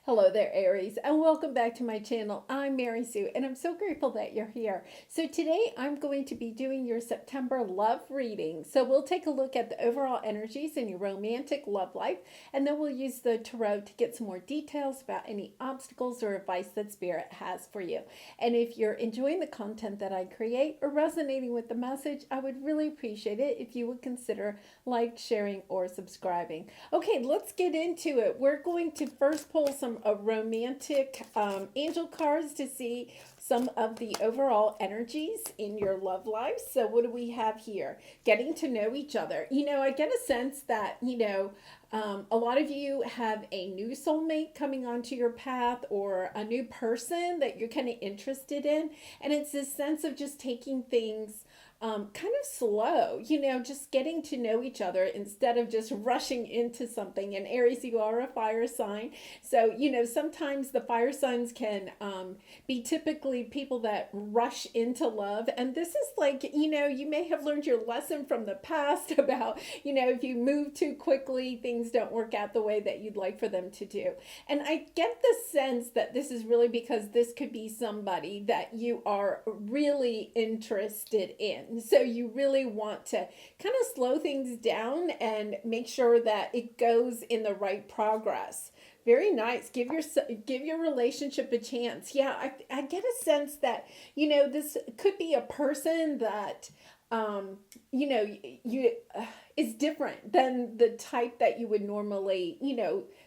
Hello there, Aries, and welcome back to my channel. I'm Mary Sue, and I'm so grateful that you're here. So today I'm going to be doing your September love reading. So we'll take a look at the overall energies in your romantic love life, and then we'll use the tarot to get some more details about any obstacles or advice that Spirit has for you. And if you're enjoying the content that I create or resonating with the message, I would really appreciate it if you would consider like, sharing, or subscribing. Okay, let's get into it. We're going to first pull some romantic angel cards to see some of the overall energies in your love life. So what do we have here? Getting to know each other. I get a sense that, a lot of you have a new soulmate coming onto your path or a new person that you're kind of interested in. And it's this sense of just taking things kind of slow, just getting to know each other instead of just rushing into something. And Aries, you are a fire sign. So, sometimes the fire signs can be typically people that rush into love. And this is like, you may have learned your lesson from the past about, if you move too quickly, things don't work out the way that you'd like for them to do. And I get the sense that this is really because this could be somebody that you are really interested in. So you really want to kind of slow things down and make sure that it goes in the right progress. Very nice. Give your relationship a chance. Yeah, I get a sense that, this could be a person that you is different than the type that you would normally,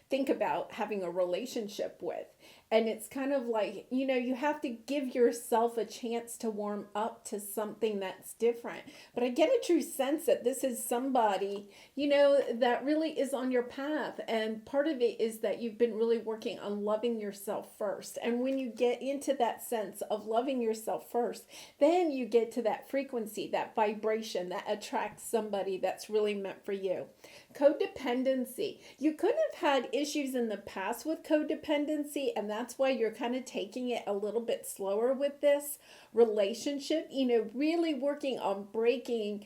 think about having a relationship with. And it's kind of like, you have to give yourself a chance to warm up to something that's different. But I get a true sense that this is somebody, that really is on your path. And part of it is that you've been really working on loving yourself first. And when you get into that sense of loving yourself first, then you get to that frequency, that vibration that attracts somebody that's really meant for you. Codependency. You could have had issues in the past with codependency, and that's why you're kind of taking it a little bit slower with this relationship, really working on breaking,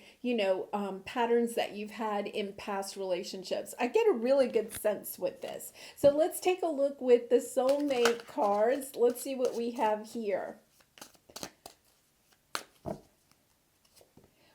patterns that you've had in past relationships. I get a really good sense with this. So let's take a look with the soulmate cards. Let's see what we have here.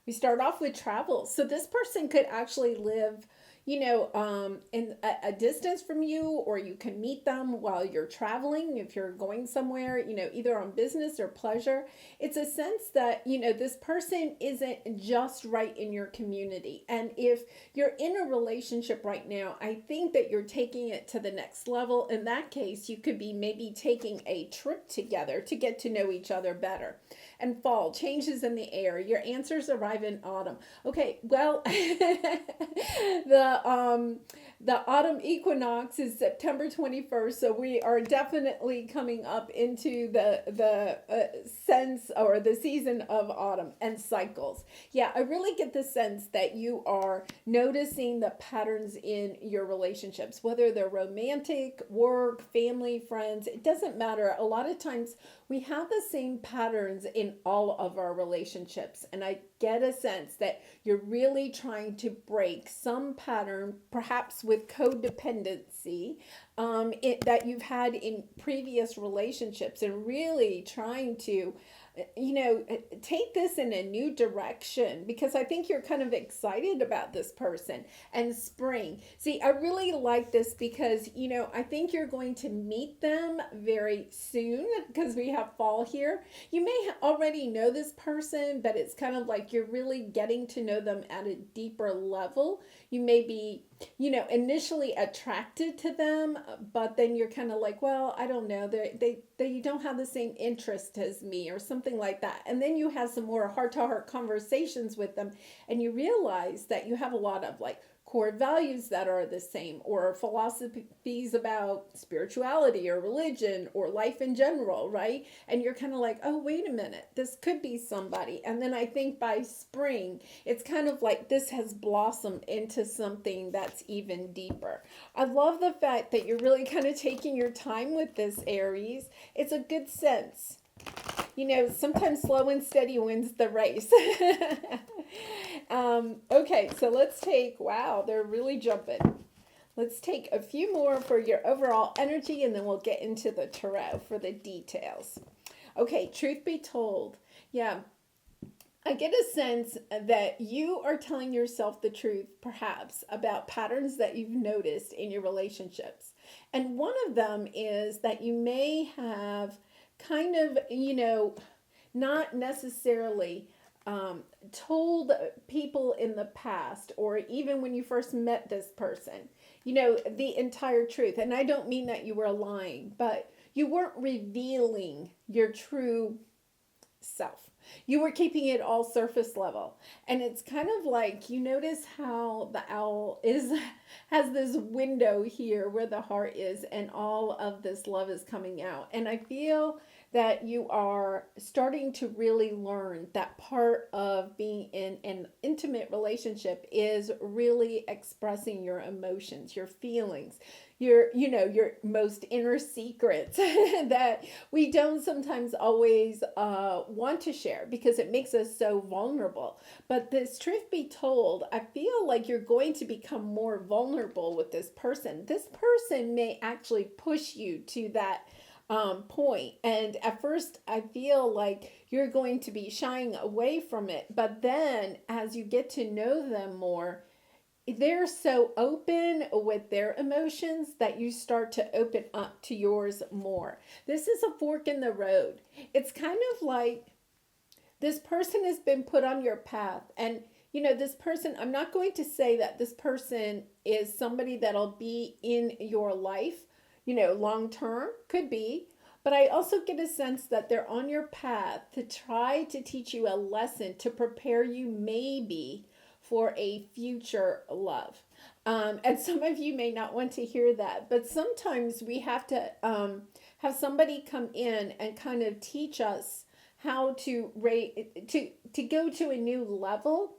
We start off with travel. So this person could actually live, in a distance from you, or you can meet them while you're traveling if you're going somewhere, either on business or pleasure. It's a sense that, this person isn't just right in your community. And if you're in a relationship right now, I think that you're taking it to the next level. In that case, you could be maybe taking a trip together to get to know each other better. And fall, changes in the air. Your answers arrive in autumn. Okay, well, the autumn equinox is September 21st, so we are definitely coming up into the sense or the season of autumn and cycles. Yeah, I really get the sense that you are noticing the patterns in your relationships, whether they're romantic, work, family, friends. It doesn't matter. A lot of times we have the same patterns in all of our relationships, and I get a sense that you're really trying to break some pattern, perhaps with codependency, that you've had in previous relationships, and really trying to take this in a new direction, because I think you're kind of excited about this person. And spring. See, I really like this because, I think you're going to meet them very soon because we have fall here. You may already know this person, but it's kind of like you're really getting to know them at a deeper level. You may be, initially attracted to them, but then you're kind of like, well, I don't know. They don't have the same interest as me or something like that. And then you have some more heart-to-heart conversations with them, and you realize that you have a lot of like core values that are the same, or philosophies about spirituality or religion or life in general, right? And you're kind of like, oh, wait a minute, this could be somebody. And then I think by spring, it's kind of like this has blossomed into something that's even deeper. I love the fact that you're really kind of taking your time with this, Aries. It's a good sense. Sometimes slow and steady wins the race. Okay, so let's take, wow, they're really jumping. Let's take a few more for your overall energy, and then we'll get into the tarot for the details. Okay, truth be told, yeah, I get a sense that you are telling yourself the truth, perhaps, about patterns that you've noticed in your relationships. And one of them is that you may have kind of, not necessarily told people in the past, or even when you first met this person, the entire truth. And I don't mean that you were lying, but you weren't revealing your true self. You were keeping it all surface level. And it's kind of like, you notice how the owl has this window here where the heart is, and all of this love is coming out. And I feel that you are starting to really learn that part of being in an intimate relationship is really expressing your emotions, your feelings, your most inner secrets that we don't sometimes always want to share because it makes us so vulnerable. But this, truth be told, I feel like you're going to become more vulnerable with this person. This person may actually push you to that point. And at first, I feel like you're going to be shying away from it. But then as you get to know them more, they're so open with their emotions that you start to open up to yours more. This is a fork in the road. It's kind of like this person has been put on your path. And, this person, I'm not going to say that this person is somebody that'll be in your life, long term, could be. But I also get a sense that they're on your path to try to teach you a lesson to prepare you maybe for a future love. And some of you may not want to hear that, but sometimes we have to have somebody come in and kind of teach us how to go to a new level.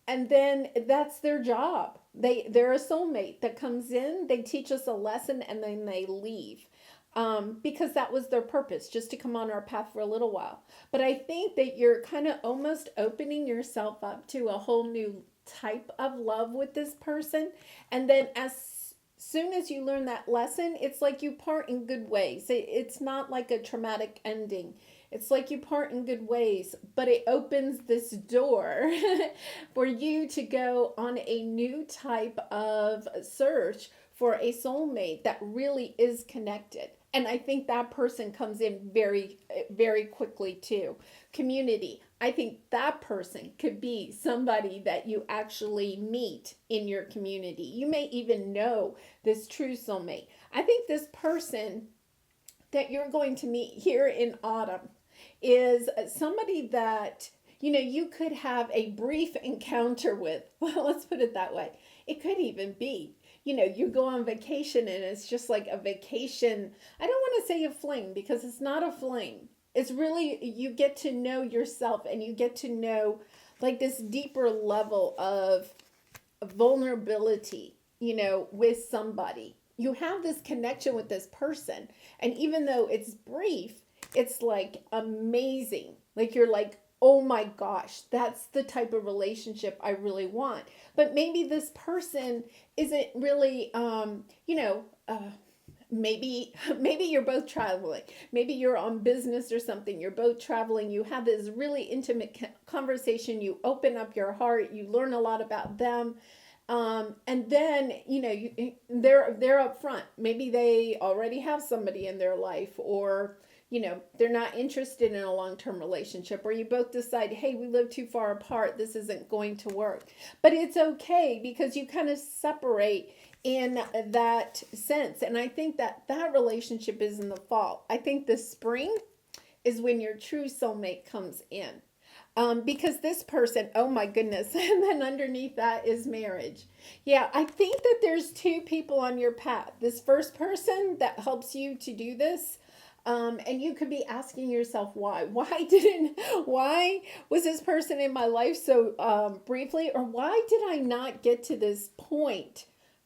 And then that's their job. They're a soulmate that comes in, they teach us a lesson, and then they leave. Because that was their purpose, just to come on our path for a little while. But I think that you're kind of almost opening yourself up to a whole new type of love with this person. And then as soon as you learn that lesson, it's like you part in good ways. It's not like a traumatic ending. It's like you part in good ways, but it opens this door for you to go on a new type of search for a soulmate that really is connected. And I think that person comes in very, very quickly too. Community. I think that person could be somebody that you actually meet in your community. You may even know this true soulmate. I think this person that you're going to meet here in autumn is somebody that, you could have a brief encounter with. Well, let's put it that way. It could even be, you go on vacation and it's just like a vacation. I don't want to say a fling because it's not a fling. It's really, you get to know yourself and you get to know like this deeper level of vulnerability, with somebody. You have this connection with this person. And even though it's brief, it's like amazing. Like you're like, oh my gosh, that's the type of relationship I really want. But maybe this person isn't really, maybe you're both traveling. Maybe you're on business or something. You're both traveling. You have this really intimate conversation. You open up your heart. You learn a lot about them. And then, they're up front. Maybe they already have somebody in their life, or they're not interested in a long-term relationship, or you both decide, hey, we live too far apart. This isn't going to work. But it's okay because you kind of separate in that sense. And I think that relationship is in the fall. I think the spring is when your true soulmate comes in. Because this person, oh my goodness, and then underneath that is marriage. Yeah, I think that there's two people on your path. This first person that helps you to do this. And you could be asking yourself, why? Why was this person in my life so briefly? Or why did I not get to this point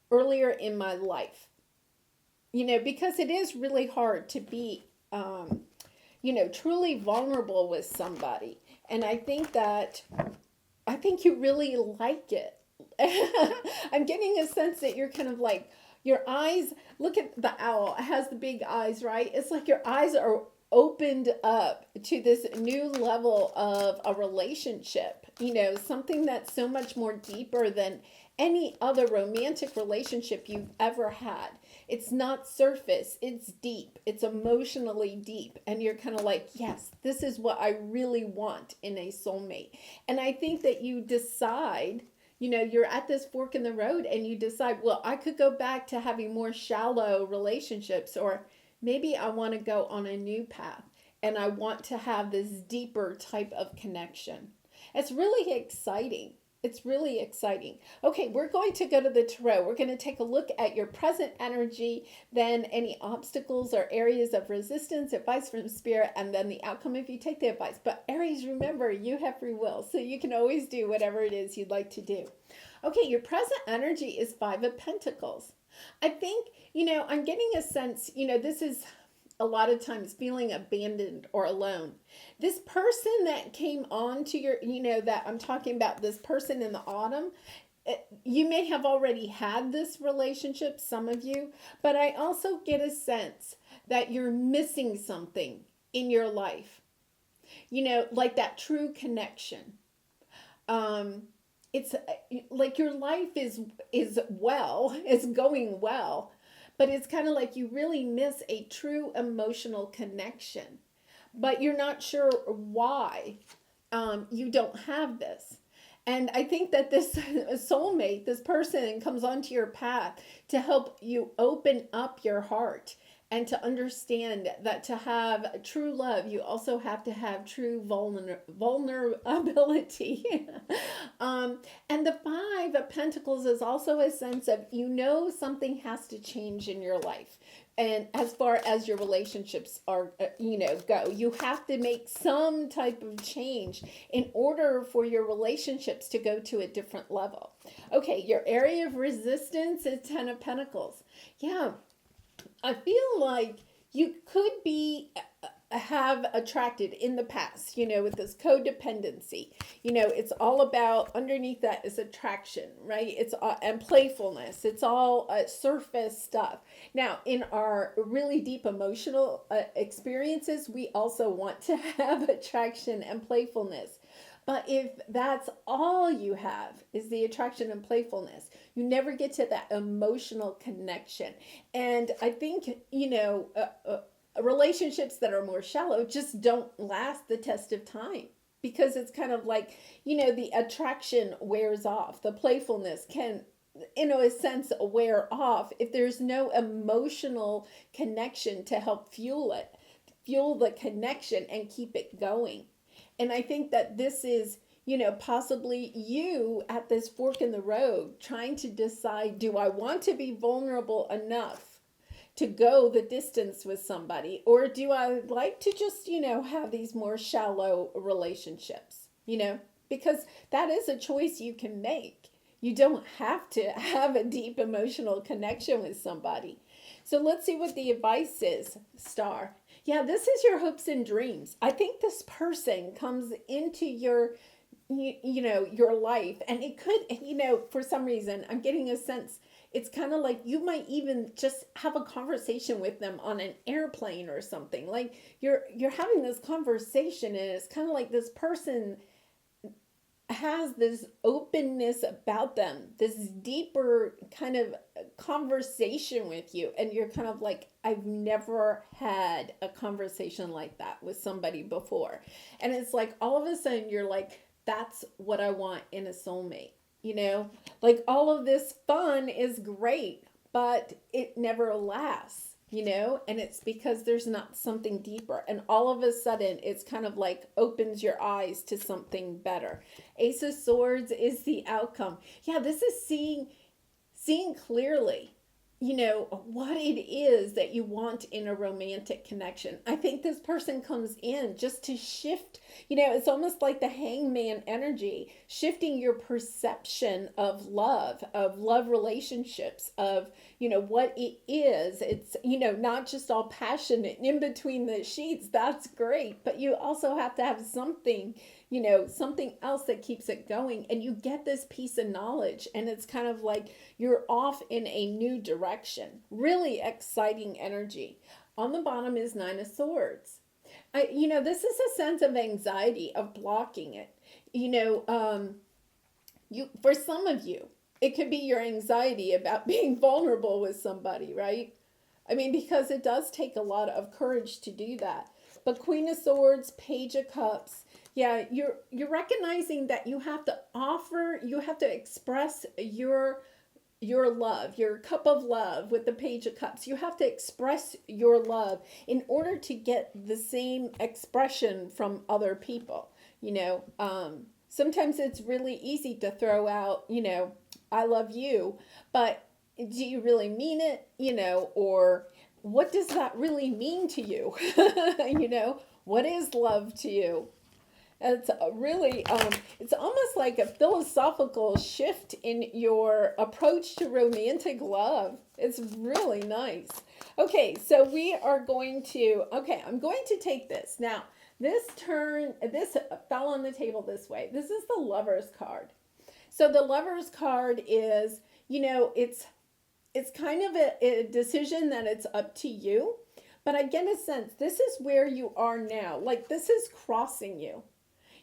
earlier in my life? Because it is really hard to be, truly vulnerable with somebody. And I think you really like it. I'm getting a sense that you're kind of like, Your eyes, look at the owl. It has the big eyes, right? It's like your eyes are opened up to this new level of a relationship, something that's so much more deeper than any other romantic relationship you've ever had. It's not surface, it's deep, it's emotionally deep. And you're kind of like, yes, this is what I really want in a soulmate. And I think that you decide, you're at this fork in the road and you decide, well, I could go back to having more shallow relationships, or maybe I want to go on a new path and I want to have this deeper type of connection. It's really exciting. It's really exciting. Okay, we're going to go to the tarot. We're going to take a look at your present energy, then any obstacles or areas of resistance, advice from spirit, and then the outcome if you take the advice. But Aries, remember, you have free will, so you can always do whatever it is you'd like to do. Okay, your present energy is Five of Pentacles. I think, I'm getting a sense, this is a lot of times feeling abandoned or alone. This person that came on to your, that I'm talking about, this person in the autumn, you may have already had this relationship, some of you, but I also get a sense that you're missing something in your life, like that true connection. It's like your life is going well, but it's kind of like you really miss a true emotional connection, but you're not sure why you don't have this. And I think that this soulmate, this person, comes onto your path to help you open up your heart and to understand that to have true love, you also have to have true vulnerability. And the Five of Pentacles is also a sense of, something has to change in your life. And as far as your relationships are, go, you have to make some type of change in order for your relationships to go to a different level. Okay, your area of resistance is Ten of Pentacles. Yeah, I feel like you could have attracted in the past, with this codependency. It's all about, underneath that is attraction, right? It's and playfulness. It's all surface stuff. Now, in our really deep emotional experiences, we also want to have attraction and playfulness. But if that's all you have is the attraction and playfulness, you never get to that emotional connection. And I think, relationships that are more shallow just don't last the test of time, because it's kind of like, the attraction wears off. The playfulness can, in a sense, wear off if there's no emotional connection to help fuel the connection and keep it going. And I think that this is, possibly you at this fork in the road trying to decide, do I want to be vulnerable enough to go the distance with somebody? Or do I like to just, have these more shallow relationships, because that is a choice you can make. You don't have to have a deep emotional connection with somebody. So let's see what the advice is, Star. Yeah, this is your hopes and dreams. I think this person comes into your life, and it could, for some reason, I'm getting a sense, it's kind of like you might even just have a conversation with them on an airplane or something. Like you're having this conversation, and it's kind of like this person has this openness about them, this deeper kind of conversation with you. And you're kind of like, I've never had a conversation like that with somebody before. And it's like, all of a sudden you're like, that's what I want in a soulmate. Like all of this fun is great, but it never lasts. And it's because there's not something deeper. And all of a sudden, it's kind of like opens your eyes to something better. Ace of Swords is the outcome. Yeah, this is seeing clearly, what it is that you want in a romantic connection. I think this person comes in just to shift, it's almost like the hangman energy, shifting your perception of love relationships, of, what it is. It's, not just all passionate in between the sheets. That's great. But you also have to have something, something else that keeps it going. And you get this piece of knowledge, and it's kind of like you're off in a new direction. Really exciting energy. On the bottom is Nine of Swords. This is a sense of anxiety, of blocking it. For some of you, it could be your anxiety about being vulnerable with somebody, right? I mean, because it does take a lot of courage to do that. But Queen of Swords, Page of Cups, yeah, you're recognizing that you have to express your love, your cup of love with the Page of Cups. You have to express your love in order to get the same expression from other people. Sometimes it's really easy to throw out, I love you, but do you really mean it? Or what does that really mean to you? What is love to you? It's really, it's almost like a philosophical shift in your approach to romantic love. It's really nice. Okay, so I'm going to take this. Now, this fell on the table this way. This is the Lover's card. So the Lover's card is, it's kind of a decision that it's up to you. But I get a sense, this is where you are now. Like, this is crossing you.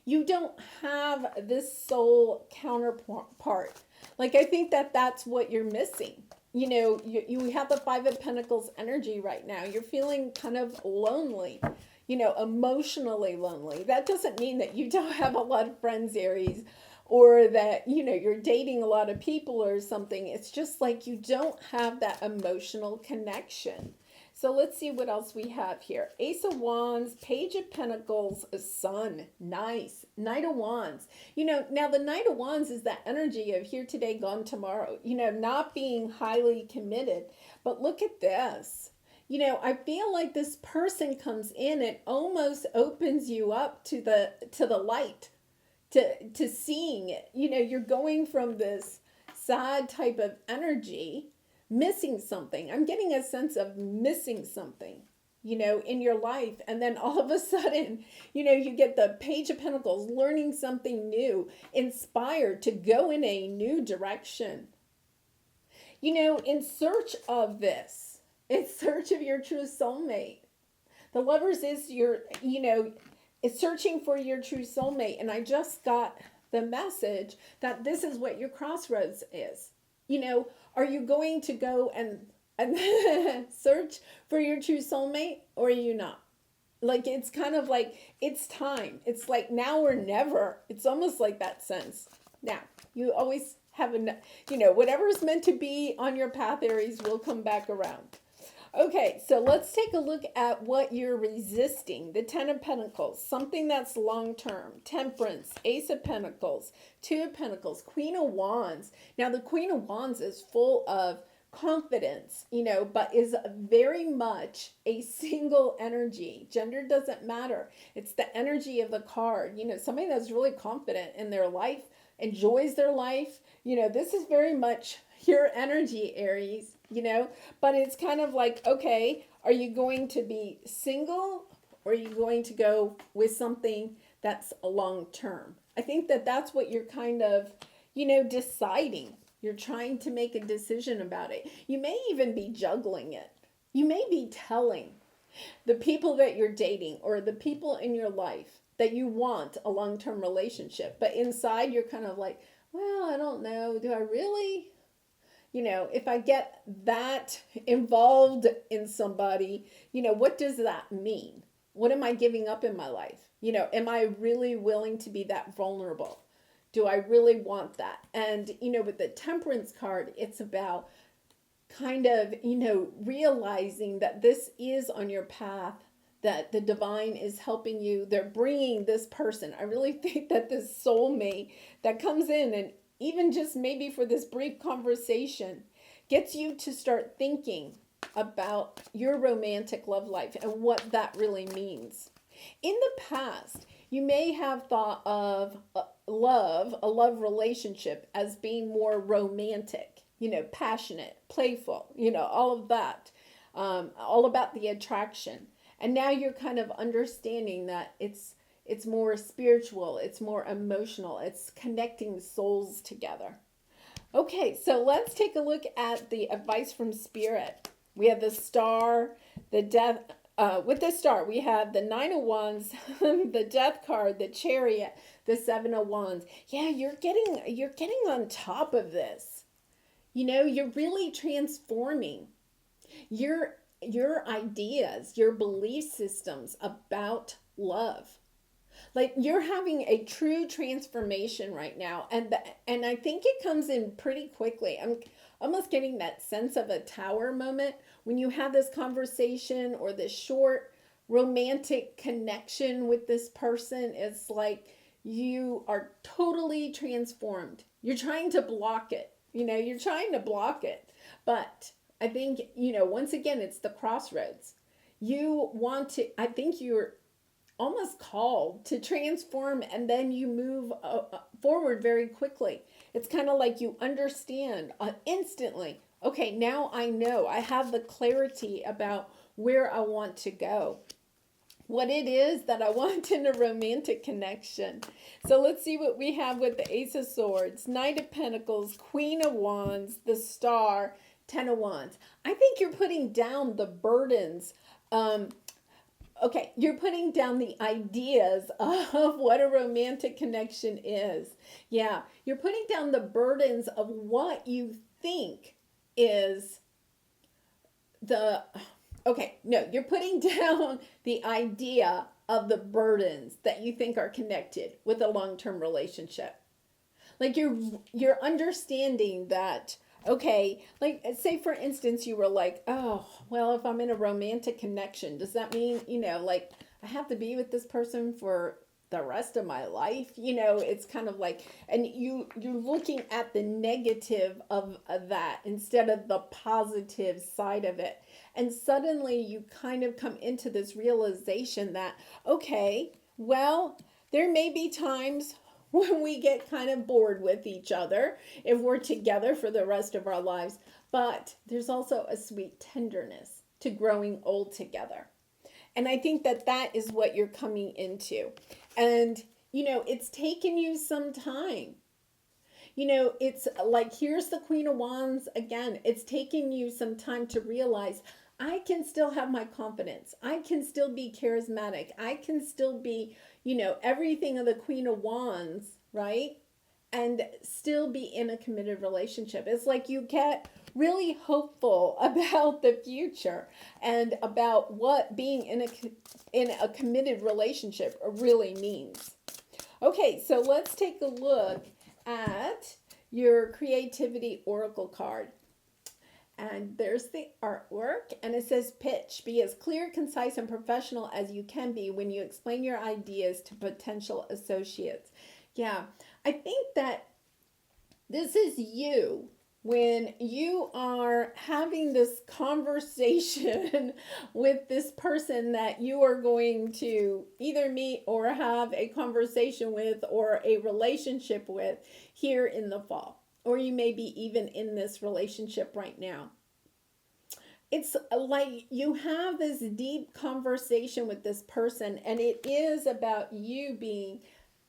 You don't have this soul counterpart. Like, I think that's what you're missing. You have the Five of Pentacles energy right now. You're feeling kind of lonely, emotionally lonely. That doesn't mean that you don't have a lot of friends, Aries, or that, you're dating a lot of people or something. It's just like you don't have that emotional connection. So let's see what else we have here. Ace of Wands, Page of Pentacles, Sun. Nice. Knight of Wands. Now the Knight of Wands is that energy of here today, gone tomorrow. Not being highly committed. But look at this. I feel like this person comes in and almost opens you up to the light, to seeing it. You're going from this sad type of energy, missing something. I'm getting a sense of missing something, in your life. And then all of a sudden, you get the Page of Pentacles, learning something new, inspired to go in a new direction. In search of this, in search of your true soulmate. The Lovers is is searching for your true soulmate. And I just got the message that this is what your crossroads is. Are you going to go and search for your true soulmate, or are you not? Like, it's kind of like, it's time. It's like now or never. It's almost like that sense. Now, you always have whatever's meant to be on your path, Aries, will come back around. Okay, so let's take a look at what you're resisting. The Ten of Pentacles, something that's long-term. Temperance, Ace of Pentacles, Two of Pentacles, Queen of Wands. Now, the Queen of Wands is full of confidence, but is very much a single energy. Gender doesn't matter. It's the energy of the card. Somebody that's really confident in their life, enjoys their life. This is very much your energy, Aries. But it's kind of like, okay, are you going to be single, or are you going to go with something that's a long term? I think that's what you're kind of, deciding. You're trying to make a decision about it. You may even be juggling it. You may be telling the people that you're dating or the people in your life that you want a long-term relationship. But inside you're kind of like, well, I don't know. Do I really? If I get that involved in somebody, what does that mean? What am I giving up in my life? Am I really willing to be that vulnerable? Do I really want that? And, with the Temperance card, it's about kind of, realizing that this is on your path, that the divine is helping you. They're bringing this person. I really think that this soulmate that comes in, and even just maybe for this brief conversation, gets you to start thinking about your romantic love life and what that really means. In the past, you may have thought of a love relationship as being more romantic, passionate, playful, all of that, all about the attraction. And now you're kind of understanding that it's It's more spiritual. It's more emotional. It's connecting souls together. Okay, so let's take a look at the advice from Spirit. We have the Star, the Death. With the Star, we have the Nine of Wands, the Death card, the Chariot, the Seven of Wands. Yeah, you're getting on top of this. You're really transforming your ideas, your belief systems about love. Like, you're having a true transformation right now, and I think it comes in pretty quickly. I'm almost getting that sense of a tower moment when you have this conversation or this short romantic connection with this person. It's like you are totally transformed. You're trying to block it. You're trying to block it. But I think, once again, it's the crossroads. I think you're almost called to transform, and then you move forward very quickly. It's kind of like you understand instantly. Okay, now I know. I have the clarity about where I want to go, what it is that I want in a romantic connection. So let's see what we have with the Ace of Swords, Knight of Pentacles, Queen of Wands, the Star, Ten of Wands. I think you're putting down the burdens. Okay, you're putting down the ideas of what a romantic connection is. Yeah, you're putting down the burdens of what you think is you're putting down the idea of the burdens that you think are connected with a long-term relationship. Like, you're understanding that, okay, like, say for instance, you were like, oh, well, if I'm in a romantic connection, does that mean, like, I have to be with this person for the rest of my life? It's kind of like, and you're looking at the negative of that instead of the positive side of it. And suddenly you kind of come into this realization that, okay, well, there may be times when we get kind of bored with each other if we're together for the rest of our lives, but there's also a sweet tenderness to growing old together. And I think that is what you're coming into. And, it's taken you some time. It's like, here's the Queen of Wands again. It's taken you some time to realize, I can still have my confidence. I can still be charismatic. I can still be, everything of the Queen of Wands, right? And still be in a committed relationship. It's like you get really hopeful about the future and about what being in a committed relationship really means. Okay, so let's take a look at your creativity oracle card. And there's the artwork, and it says pitch. Be as clear, concise, and professional as you can be when you explain your ideas to potential associates. Yeah, I think that this is you when you are having this conversation with this person that you are going to either meet or have a conversation with or a relationship with here in the fall. Or you may be even in this relationship right now. It's like you have this deep conversation with this person, and it is about you being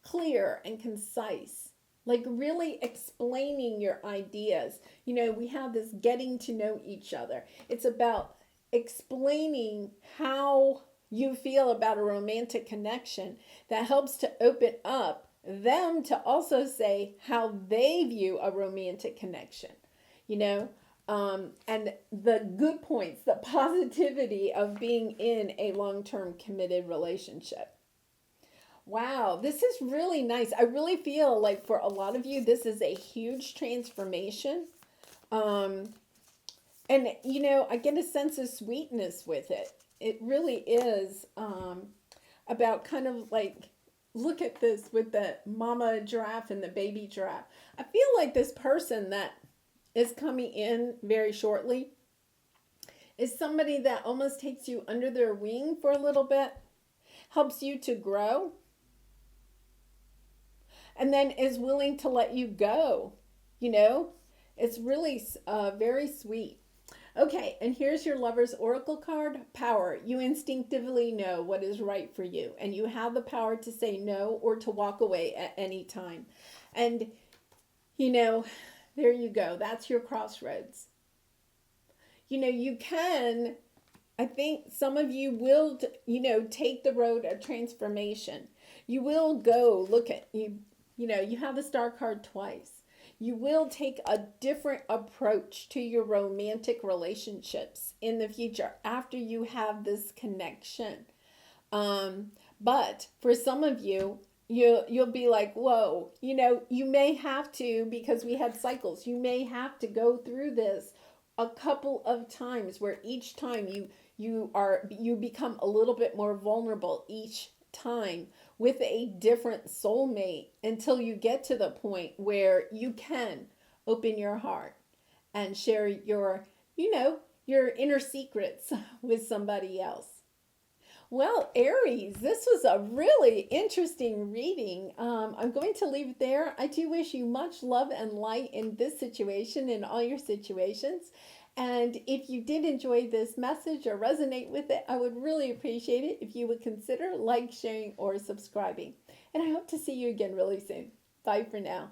clear and concise, like really explaining your ideas. We have this getting to know each other. It's about explaining how you feel about a romantic connection that helps to open up them to also say how they view a romantic connection, and the good points, the positivity of being in a long-term committed relationship. Wow, this is really nice. I really feel like for a lot of you, this is a huge transformation. And, I get a sense of sweetness with it. It really is about kind of like, look at this with the mama giraffe and the baby giraffe. I feel like this person that is coming in very shortly is somebody that almost takes you under their wing for a little bit, helps you to grow, and then is willing to let you go. It's really very sweet. Okay, and here's your Lover's Oracle card. Power. You instinctively know what is right for you, and you have the power to say no or to walk away at any time. And, you know, there you go. That's your crossroads. You can, I think some of you will, take the road of transformation. You will go look at, you have the star card twice. You will take a different approach to your romantic relationships in the future after you have this connection. But for some of you, you'll be like, whoa, you may have to, because we had cycles, you may have to go through this a couple of times, where each time you become a little bit more vulnerable each time with a different soulmate, until you get to the point where you can open your heart and share your inner secrets with somebody else. Well, Aries, this was a really interesting reading. I'm going to leave it there. I do wish you much love and light in this situation and all your situations. And if you did enjoy this message or resonate with it, I would really appreciate it if you would consider sharing, or subscribing. And I hope to see you again really soon. Bye for now.